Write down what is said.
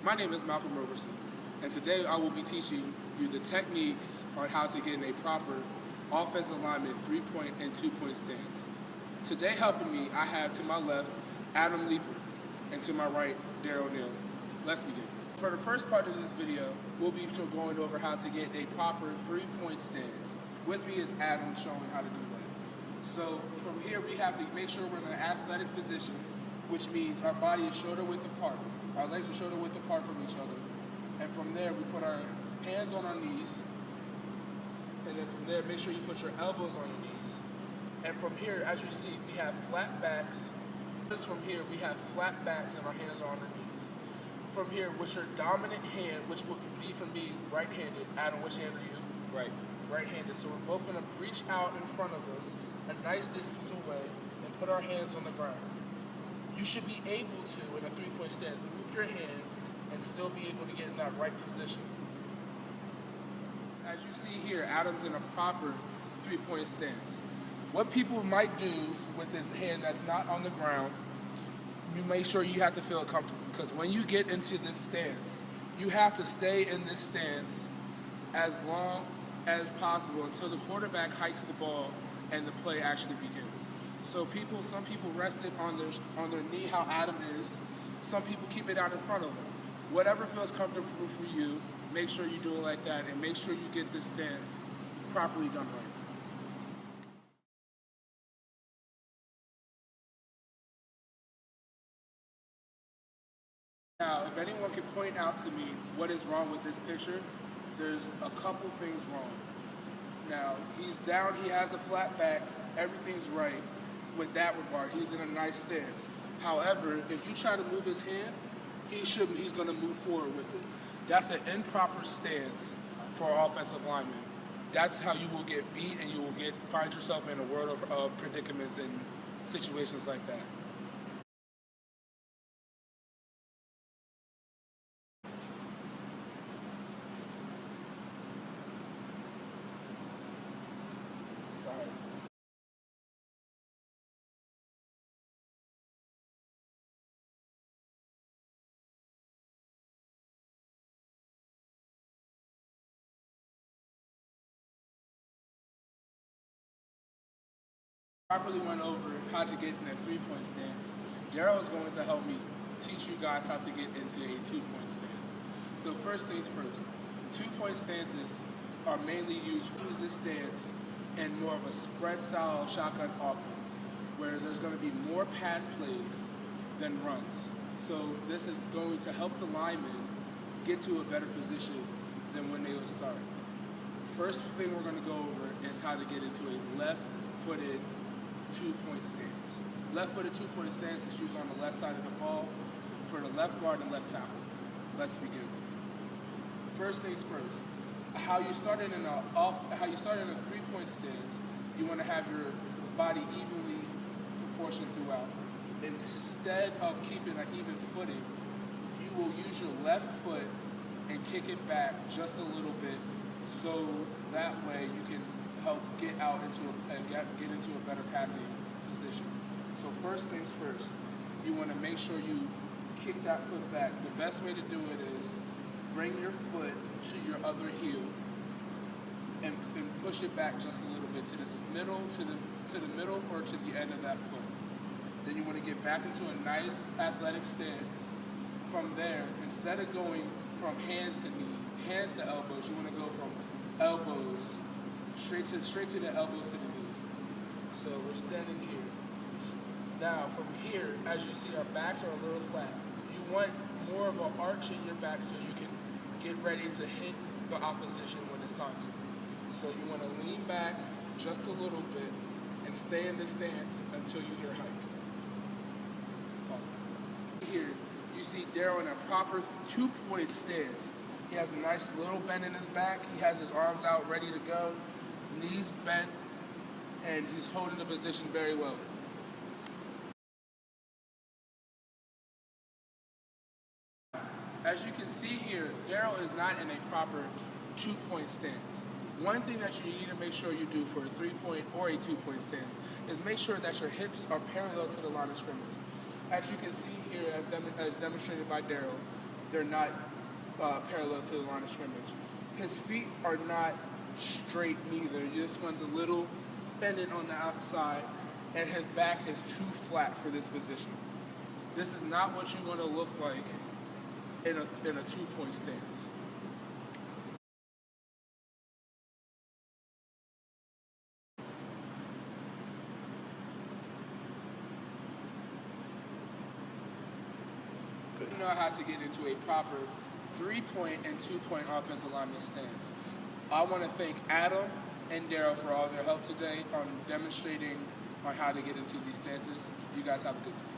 My name is Malcolm Roberson, and today I will be teaching you the techniques on how to get in a proper offensive lineman 3-point and 2-point stance. Today helping me, I have to my left, Adam Leeper, and to my right, Daryl Neal. Let's begin. For the first part of this video, we'll be going over how to get a proper 3-point stance. With me is Adam showing how to do that. So from here, we have to make sure we're in an athletic position, which means our body is shoulder width apart. Our legs are shoulder width apart from each other. And from there, we put our hands on our knees. And then from there, make sure you put your elbows on your knees. And from here, as you see, we have flat backs. Just from here, we have flat backs and our hands are on our knees. From here, with your dominant hand, which would be from me right-handed. Adam, which hand are you? Right. Right-handed. So we're both gonna reach out in front of us a nice distance away and put our hands on the ground. You should be able to, in a 3-point stance, move your hand and still be able to get in that right position. As you see here, Adam's in a proper 3-point stance. What people might do with this hand that's not on the ground, you make sure you have to feel comfortable, because when you get into this stance, you have to stay in this stance as long as possible until the quarterback hikes the ball and the play actually begins. So some people rest it on their knee, how Adam is. Some people keep it out in front of them. Whatever feels comfortable for you, make sure you do it like that, and make sure you get this stance properly done right. Now, if anyone can point out to me what is wrong with this picture, there's a couple things wrong. Now, he's down, he has a flat back, everything's right. With that regard, he's in a nice stance. However, if you try to move his hand, he's going to move forward with it. That's an improper stance for an offensive lineman. That's how you will get beat, and you will find yourself in a world of predicaments and situations like that. Properly went over how to get in a 3-point stance. Daryl is going to help me teach you guys how to get into a 2-point stance. So first things first, 2-point stances are mainly used for this stance in more of a spread style shotgun offense, where there's going to be more pass plays than runs. So this is going to help the linemen get to a better position than when they will start. First thing we're going to go over is how to get into a left-footed 2-point stance. Left-footed 2-point stance is used on the left side of the ball for the left guard and left tackle. Let's begin. First things first. How you start in a 3-point stance, you want to have your body evenly proportioned throughout. Instead of keeping an even footing, you will use your left foot and kick it back just a little bit, so that way you can help get into a better passing position. So first things first, you want to make sure you kick that foot back. The best way to do it is bring your foot to your other heel and push it back just a little bit to the middle or to the end of that foot. Then you want to get back into a nice athletic stance. From there, instead of going from hands to elbows, you want to go from elbows straight to the elbows to the knees. So we're standing here. Now from here, as you see, our backs are a little flat. You want more of an arch in your back so you can get ready to hit the opposition when it's time to. So you want to lean back just a little bit and stay in this stance until you hear hike. Pause. Here, you see Daryl in a proper 2-point stance. He has a nice little bend in his back. He has his arms out ready to go, knees bent, and he's holding the position very well. As you can see here, Daryl is not in a proper 2-point stance. One thing that you need to make sure you do for a 3-point or a 2-point stance is make sure that your hips are parallel to the line of scrimmage. As you can see here, as demonstrated by Daryl, they're not parallel to the line of scrimmage. His feet are not straight neither. This one's a little bended on the outside, and his back is too flat for this position. This is not what you want to look like in a 2-point stance. You know how to get into a proper 3-point and 2-point offensive lineman stance. I want to thank Adam and Daryl for all their help today on demonstrating on how to get into these stances. You guys have a good day.